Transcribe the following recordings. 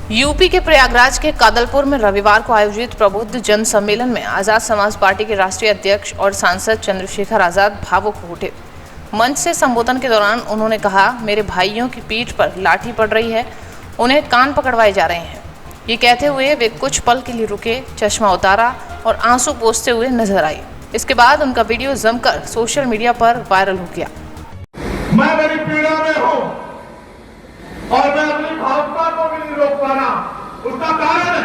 UP के प्रयागराज के कादलपुर में रविवार को आयोजित प्रबुद्ध जन सम्मेलन में आजाद समाज पार्टी के राष्ट्रीय अध्यक्ष और सांसद चंद्रशेखर आजाद भावुक हो उठे। मंच से संबोधन के दौरान उन्होंने कहा, मेरे भाइयों की पीठ पर लाठी पड़ रही है, उन्हें कान पकड़वाए जा रहे हैं। ये कहते हुए वे कुछ पल के लिए रुके, चश्मा उतारा और आंसू पोंछते हुए नजर आए। इसके बाद उनका वीडियो जमकर सोशल मीडिया पर वायरल हो गया। मैं बड़ी पीड़ा में हूं और मैं अपनी भावना को भी नहीं रोक पा रहा। उसका कारण है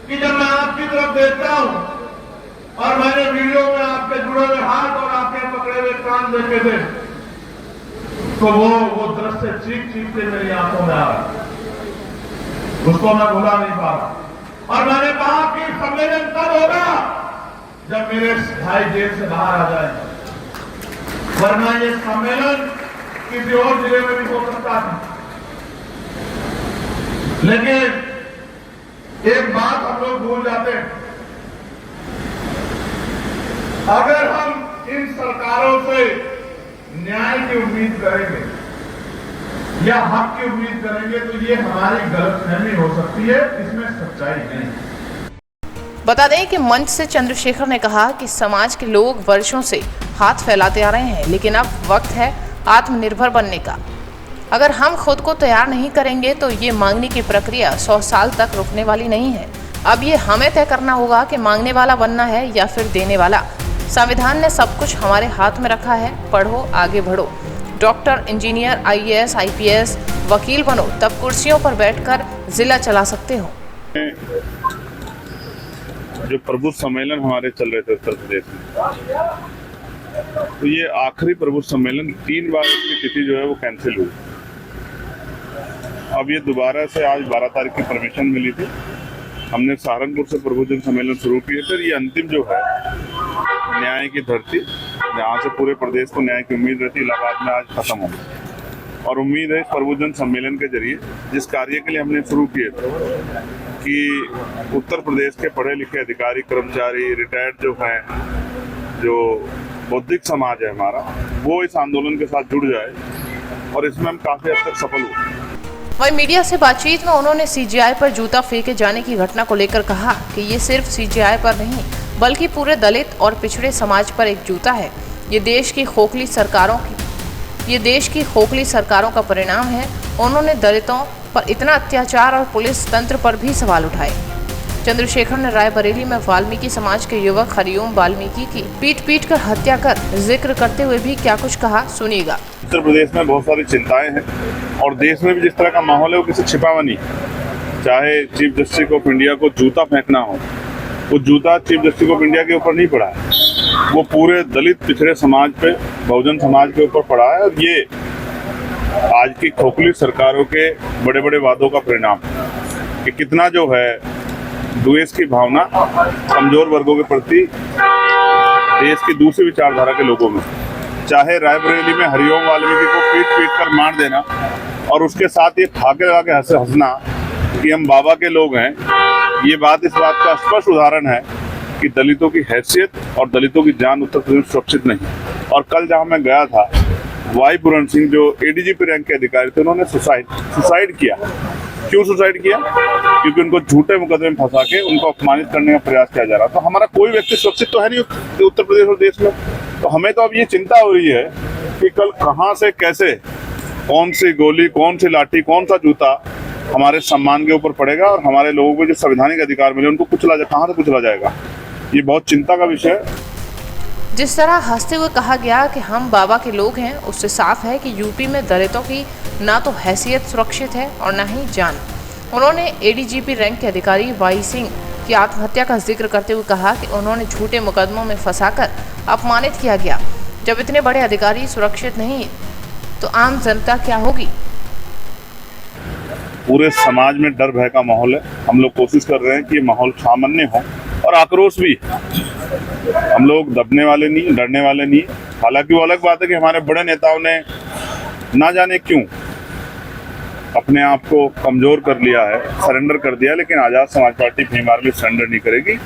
कि जब मैं आपकी तरफ देखता हूं और मैंने वीडियो में आपके जुड़े हुए हाथ और आपके पकड़े हुए कान देखे थे, तो वो दृश्य चीख के मेरी आंखों में आ रहा, उसको मैं भुला नहीं पा रहा। और मैंने कहा कि सम्मेलन तब होगा जब मेरे भाई जेल से बाहर आ जाए, वरना ये सम्मेलन किसी और जिले में भी हो सकता था। लेकिन एक बात हम लोग भूल जाते हैं, अगर हम इन सरकारों से न्याय की उम्मीद करेंगे या हक की उम्मीद करेंगे तो ये हमारी गलतफहमी हो सकती है, इसमें सच्चाई नहीं। बता दें कि मंच से चंद्रशेखर ने कहा कि समाज के लोग वर्षों से हाथ फैलाते आ रहे हैं, लेकिन अब वक्त है आत्मनिर्भर बनने का। अगर हम खुद को तैयार नहीं करेंगे तो ये मांगने की प्रक्रिया 100 साल तक रुकने वाली नहीं है। अब ये हमें तय करना होगा कि मांगने वाला बनना है या फिर देने वाला। संविधान ने सब कुछ हमारे हाथ में रखा है, पढ़ो, आगे बढ़ो, डॉक्टर, इंजीनियर, IAS, IPS, वकील बनो, तब कुर्सियों पर बैठकर जिला चला सकते हो। जो प्रबुद्ध सम्मेलन हमारे चल रहे थे उत्तर प्रदेश में, तो ये आखिरी प्रबुद्ध सम्मेलन 3 बार इसकी तिथि जो है वो कैंसिल हुई। अब ये दोबारा से आज 12 तारीख की परमिशन मिली थी। हमने सहारनपुर से प्रबुद्ध जन सम्मेलन शुरू किए थे। ये अंतिम जो है न्याय की धरती, जहाँ से पूरे प्रदेश को न्याय की उम्मीद रहती, इलाहाबाद में आज खत्म हो गई। और उम्मीद है इस प्रबुद्ध जन सम्मेलन के जरिए जिस कार्य के लिए हमने शुरू किए थे कि उत्तर प्रदेश के पढ़े लिखे अधिकारी, कर्मचारी, रिटायर्ड जो हैं, जो बौद्धिक समाज है हमारा, वो इस आंदोलन के साथ जुड़ जाए, और इसमें हम काफी हद तक सफल हुए। वहीं मीडिया से बातचीत में उन्होंने CGI पर जूता फेंके जाने की घटना को लेकर कहा कि ये सिर्फ CGI पर नहीं बल्कि पूरे दलित और पिछड़े समाज पर एक जूता है। ये देश की खोखली सरकारों का परिणाम है। उन्होंने दलितों पर इतना अत्याचार और पुलिस तंत्र पर भी सवाल उठाए। चंद्रशेखर ने रायबरेली में वाल्मीकि समाज के युवक हरिओम वाल्मीकि की पीट कर हत्या कर जिक्र करते हुए भी क्या कुछ कहा, सुनिएगा। उत्तर प्रदेश में बहुत सारी चिंताएं हैं और देश में भी जिस तरह का माहौल है वो किसी छिपा हुआ नहीं। चाहे चीफ जस्टिस ऑफ इंडिया को जूता फेंकना हो, वो जूता चीफ जस्टिस ऑफ इंडिया के ऊपर नहीं पड़ा है, वो पूरे दलित पिछड़े समाज पे, बहुजन समाज के ऊपर पड़ा है। और ये आज की खोखली सरकारों के बड़े बड़े वादों का परिणाम है कि कितना जो है द्वेष की भावना कमजोर वर्गों के प्रति देश की दूसरी विचारधारा के लोगों में, चाहे रायबरेली में हरिओम वाल्मीकि को पीट कर मार देना और उसके साथ ये फाके लगा के हंसना कि हम बाबा के लोग हैं, ये बात इस बात का स्पष्ट उदाहरण है कि दलितों की हैसियत और दलितों की जान उत्तर प्रदेश में सुरक्षित नहीं। और कल जहां मैं गया था, वाई पूरन सिंह जो ADGP रैंक के अधिकारी थे, उन्होंने सुसाइड किया। क्यों सुसाइड किया? क्योंकि उनको झूठे मुकदमे में फंसा के उनको अपमानित करने का प्रयास किया जा रहा। तो हमारा कोई व्यक्ति सुरक्षित तो है नहीं उत्तर प्रदेश और देश में। तो हमें तो अब ये चिंता हो रही है कि कल कहां से कैसे, कौन सी गोली, कौन सी लाठी, कौन सा जूता हमारे सम्मान के ऊपर पड़ेगा और हमारे लोगों को जो संवैधानिक अधिकार मिले उनको कहां से कुचला जाएगा। ये बहुत चिंता का विषय है। जिस तरह हंसते हुए कहा गया कि हम बाबा के लोग हैं, उससे साफ है कि यूपी में दलितों की ना तो हैसियत सुरक्षित है और ना ही जान। उन्होंने ADGP रैंक के अधिकारी वाई सिंह की आत्महत्या का जिक्र करते हुए कहा कि उन्होंने झूठे मुकदमों में फंसाकर अपमानित किया गया। जब इतने बड़े अधिकारी सुरक्षित नहीं तो आम जनता क्या होगी? पूरे समाज में डर भय का माहौल है। हम लोग कोशिश कर रहे हैं कि ये माहौल सामान्य हो और आक्रोश भी। हम लोग दबने वाले नहीं, डरने वाले नहीं। हालांकि वो अलग बात है कि हमारे बड़े नेताओं ने ना जाने क्यों अपने आप को कमजोर कर लिया है, सरेंडर कर दिया, लेकिन आजाद समाज पार्टी भीमार भी सरेंडर नहीं करेगी।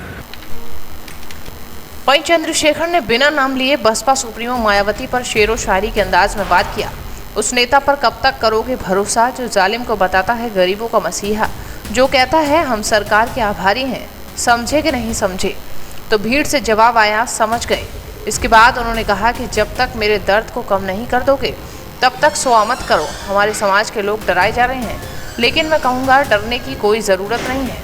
वहीं चंद्रशेखर ने बिना नाम लिए बसपा सुप्रीमो मायावती पर शेरो शायरी के अंदाज में बात किया। उस नेता पर कब तक करोगे भरोसा जो जालिम को बताता है गरीबों का मसीहा। जो कहता है हम सरकार के आभारी हैं, समझे कि नहीं समझे। तो भीड़ से जवाब आया, समझ गए। इसके बाद उन्होंने कहा कि जब तक मेरे दर्द को कम नहीं कर दोगे तब तक सोआ मत करो। हमारे समाज के लोग डराए जा रहे हैं, लेकिन मैं कहूँगा डरने की कोई ज़रूरत नहीं है।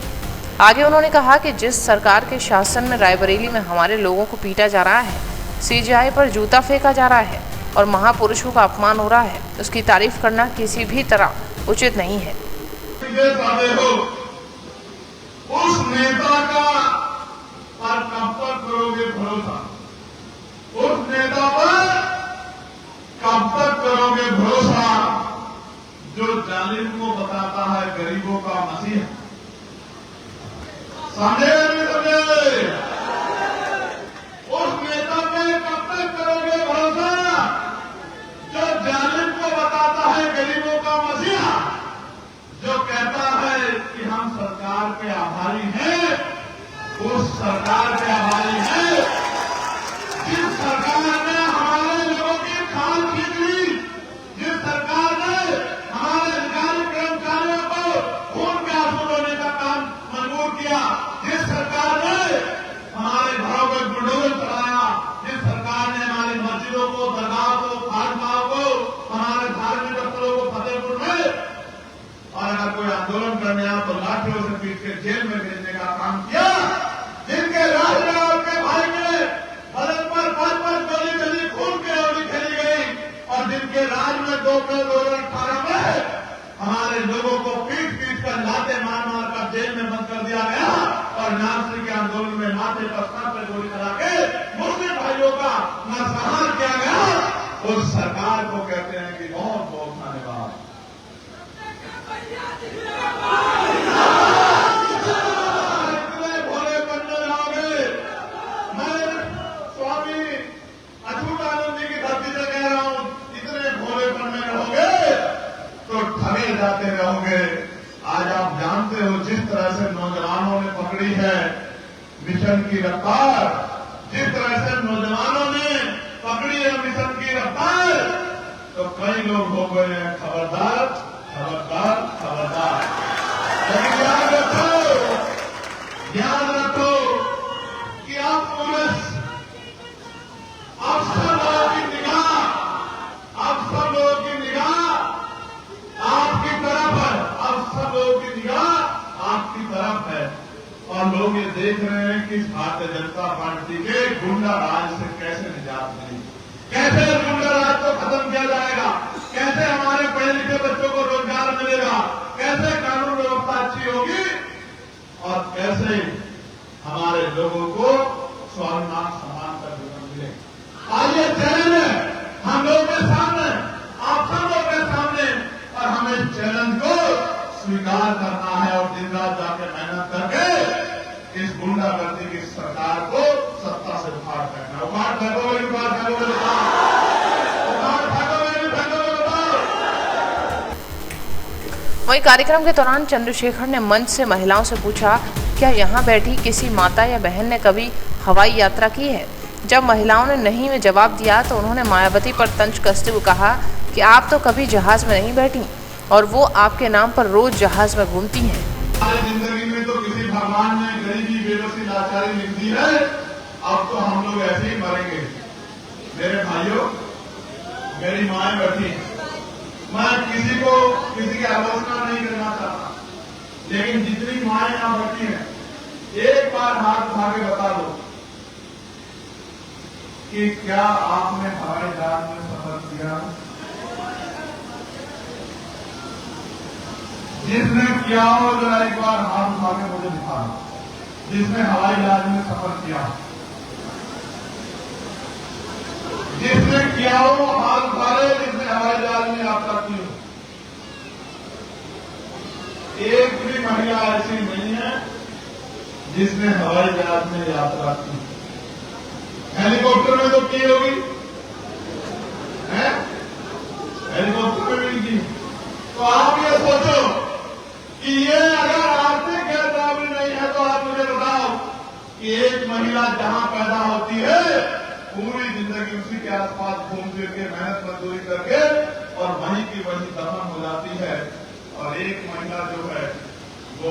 आगे उन्होंने कहा कि जिस सरकार के शासन में रायबरेली में हमारे लोगों को पीटा जा रहा है, सीजेआई पर जूता फेंका जा रहा है और महापुरुषों का अपमान हो रहा है, उसकी तारीफ करना किसी भी तरह उचित नहीं है। उस नेता का पर कब तक करोगे भरोसा? उस नेता पर कब तक करोगे भरोसा जो जालिम को बताता है गरीबों का मसीहा? समझे नहीं समझे? उस नेता पे कब तक करोगे भरोसा जो जालिम को बताता है गरीबों का मसीहा, जो कहता है कि हम सरकार के आभारी हैं, उस सरकार के आभारी हैं जिस सरकार ने हमारे लोगों की खाल खींच ली, जिस सरकार ने हमारे अधिकारी कर्मचारियों को खून के आंसू रोने का काम मंजूर किया, जिस सरकार ने हमारे घरों में बुलडोजर चलाया, जिस सरकार ने हमारी मस्जिदों को, दरगाह को, खानकाहों को, हमारे धार्मिक स्थलों को फतेहपुर में, और अगर कोई आंदोलन करने आया तो लाठियों से पीट के जेल में भेजने का काम किया, जिनके राज में आपके भाई के बदन पर 5-5 गोली चली, खून की होली खेली गई, और जिनके राज में 2 अप्रैल 2018 में हमारे लोगों को पीट पीट कर लाते मार मार कर जेल में बंद कर दिया गया, और नासिर के आंदोलन में माथे पर सर पर गोली चला के मुस्लिम भाइयों का नरसंहार किया गया, उस सरकार को कहते हैं कि बहुत बहुत धन्यवाद। इतने भोले बनने रहोगे, मैं स्वामी अच्युतानंद जी की धरती से कह रहा हूं, इतने भोले बनने रहोगे तो ठगे जाते रहोगे। आज आप जानते हो जिस तरह से नौजवानों ने पकड़ी है मिशन की रफ्तार, जिस तरह से नौजवानों ने पकड़ी है मिशन की रफ्तार, तो कई लोग हो गए हैं खबरदार खबरदार खबरदार। लेकिन याद रखो कि आप पुलिस, आप सब लोगों की निगाह, आप सब लोगों की निगाह आपकी तरफ है, आप सब लोगों की निगाह आपकी तरफ है, और लोग ये देख रहे हैं कि भारतीय जनता पार्टी के गुंडा राज से कैसे निजात मिली, कैसे गुंडा राज को खत्म किया जाएगा, कैसे हमारे पढ़े लिखे बच्चों को रोजगार मिलेगा, कैसे कानून व्यवस्था अच्छी होगी, और कैसे हमारे लोगों को स्वाभिमान सम्मान का जीवन मिलेगा। आज ये चैलेंज है हम लोगों के सामने, आप सब लोगों के सामने, और हमें इस चैलेंज को स्वीकार करना है और दिन रात जाके मेहनत करके इस गुंडागर्दी की सरकार को सत्ता से उखाड़ फेंकना। उखाड़ फेंकोगे, उखाड़ फेंकोगे, उखाड़ फेंकोगे, वहीं कार्यक्रम के दौरान चंद्रशेखर ने मंच से महिलाओं से पूछा, क्या यहाँ बैठी किसी माता या बहन ने कभी हवाई यात्रा की है? जब महिलाओं ने नहीं में जवाब दिया तो उन्होंने मायावती पर तंज कसते हुए कहा कि आप तो कभी जहाज में नहीं बैठी और वो आपके नाम पर रोज जहाज में घूमती हैं। हमारी जिंदगी में तो किसी भगवान ने गरीबी, बेबसी, लाचारी लिख दी है, अब तो हम लोग ऐसे ही मरेंगे। मेरे भाइयों, मेरी माएं बैठी, मैं किसी की आलोचना नहीं करना चाहता, लेकिन जितनी माएं यहां बैठी हैं, एक बार हाथ उठा के बता दो कि क्या आपने हवाई जहाज में सफर किया? जिसने किया हो जरा एक बार हाथ उठा के मुझे दिखा, जिसने हवाई जहाज में सफर किया, जिसने किया हो हाथ उठाए, जिसने हवाई जहाज में यात्रा की हो। एक भी महिला ऐसी नहीं है जिसने हवाई जहाज में यात्रा की। हेलीकॉप्टर में तो की होगी, हेलीकॉप्टर में भी की। तो आप ये सोचो कि ये अगर आर्थिक गैरकानूनी नहीं है तो आप मुझे बताओ कि एक महिला जहां पैदा होती है पूरी जिंदगी उसी के आसपास घूम फिर के मेहनत मजदूरी करके और वहीं की वहीं दफन हो जाती है, और एक महिला जो है वो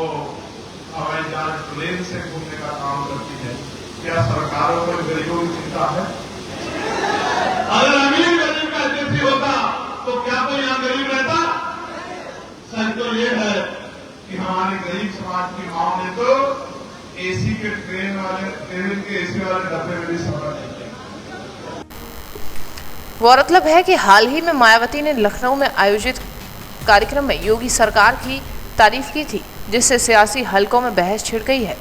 हवाई जहाज प्लेन से घूमने का काम करती है। क्या सरकारों को गरीबों की चिंता है? अगर अमीर गरीब का एजेंसी होता तो क्या कोई यहाँ गरीब रहता? सच तो ये है कि हमारे गरीब समाज की माओ ने तो एसी के ट्रेन के एसी वाले डब्बे में भी सफर नहीं किया। गौरतलब है कि हाल ही में मायावती ने लखनऊ में आयोजित कार्यक्रम में योगी सरकार की तारीफ की थी, जिससे सियासी हलकों में बहस छिड़ गई है।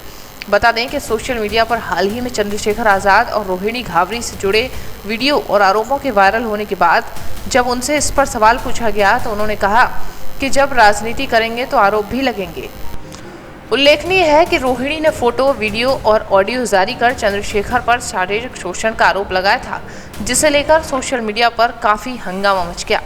बता दें कि सोशल मीडिया पर हाल ही में चंद्रशेखर आज़ाद और रोहिणी घावरी से जुड़े वीडियो और आरोपों के वायरल होने के बाद जब उनसे इस पर सवाल पूछा गया तो उन्होंने कहा कि जब राजनीति करेंगे तो आरोप भी लगेंगे। उल्लेखनीय है कि रोहिणी ने फोटो, वीडियो और ऑडियो जारी कर चंद्रशेखर पर शारीरिक शोषण का आरोप लगाया था, जिसे लेकर सोशल मीडिया पर काफी हंगामा मच गया।